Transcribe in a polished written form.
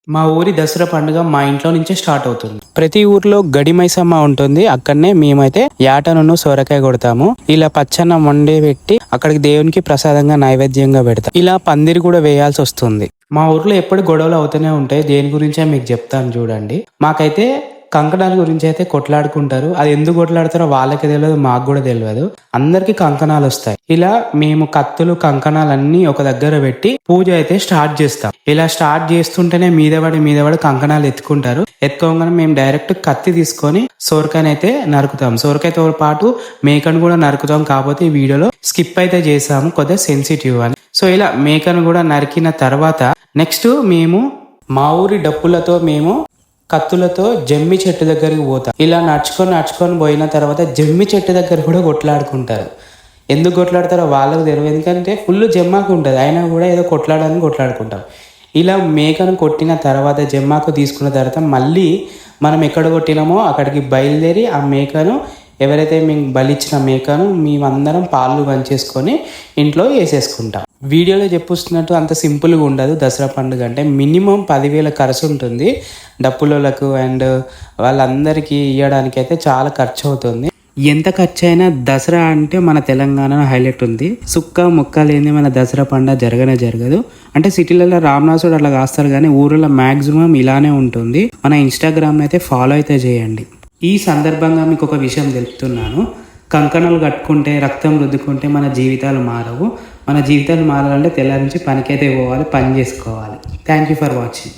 మా ఊరి దసరా పండుగ మా ఇంట్లో నుంచే స్టార్ట్ అవుతుంది. ప్రతి ఊర్లో గడి మైసమ్మ ఉంటుంది. అక్కడనే మేమైతే యాటను సొరకాయ కొడతాము. ఇలా పచ్చన్నం వండి పెట్టి అక్కడికి దేవునికి ప్రసాదంగా నైవేద్యంగా పెడతాం. ఇలా పందిరి కూడా వేయాల్సి వస్తుంది. మా ఊర్లో ఎప్పుడు గొడవలు అవుతూనే ఉంటాయి. దేని గురించే మీకు చెప్తాను చూడండి. మాకైతే కంకణాల గురించి అయితే కొట్లాడుకుంటారు. అది ఎందుకు కొట్లాడతారో వాళ్ళకి తెలియదు, మాకు కూడా తెలియదు. అందరికి కంకణాలు వస్తాయి. ఇలా మేము కత్తులు కంకణాలు అన్ని ఒక దగ్గర పెట్టి పూజ అయితే స్టార్ట్ చేస్తాం. ఇలా స్టార్ట్ చేస్తుంటేనే మీద పడి కంకణాలు ఎత్తుకుంటారు. ఎత్తుకోగానే మేము డైరెక్ట్ కత్తి తీసుకొని సోరకాయనైతే నరుకుతాం. సోరకాయతో పాటు మేకను కూడా నరుకుతాం. కాకపోతే ఈ వీడియోలో స్కిప్ అయితే చేసాము, కొద్దిగా సెన్సిటివ్ అని. సో ఇలా మేకను కూడా నరికిన తర్వాత నెక్స్ట్ మేము మా ఊరి డప్పులతో మేము కత్తులతో జమ్మి చెట్టు దగ్గరికి పోతాం. ఇలా నడుచుకొని పోయిన తర్వాత జమ్మి చెట్టు దగ్గర కూడా కొట్లాడుకుంటారు. ఎందుకు కొట్లాడతారో వాళ్ళకు తెలియదు. ఎందుకంటే ఫుల్ జమ్మాకు ఉంటుంది, అయినా కూడా ఏదో కొట్లాడుకుంటాం. ఇలా మేకను కొట్టిన తర్వాత జమ్మాకు తీసుకున్న తర్వాత మళ్ళీ మనం ఎక్కడ కొట్టినామో అక్కడికి బయలుదేరి ఆ మేకను, ఎవరైతే మేము బలిచ్చిన మేకను మేమందరం పాలు పంచేసుకొని ఇంట్లో వేసేసుకుంటాం. వీడియోలో చెప్పిస్తున్నట్టు అంత సింపుల్గా ఉండదు. దసరా పండుగ అంటే మినిమం 10,000 ఖర్చు ఉంటుంది. డప్పులకు అండ్ వాళ్ళందరికీ ఇవ్వడానికి అయితే చాలా ఖర్చు అవుతుంది. ఎంత ఖర్చు అయినా దసరా అంటే మన తెలంగాణలో హైలైట్ ఉంది. సుక్క ముక్క లేని మన దసరా పండుగ జరగదు. అంటే సిటీలలో రామనాసుడు అట్లా కాస్తారు, కానీ ఊరిలో మ్యాక్సిమం ఇలానే ఉంటుంది. మన ఇన్స్టాగ్రామ్ అయితే ఫాలో అయితే చేయండి. ఈ సందర్భంగా మీకు ఒక విషయం తెలుపుతున్నాను. కంకణాలు కట్టుకుంటే, రక్తం రుద్దుకుంటే మన జీవితాలు మారవు. మన జీవితాలు మారాలంటే తెల్లారి నుంచి పనికైతే పోవాలి, పని చేసుకోవాలి. Thank you for watching.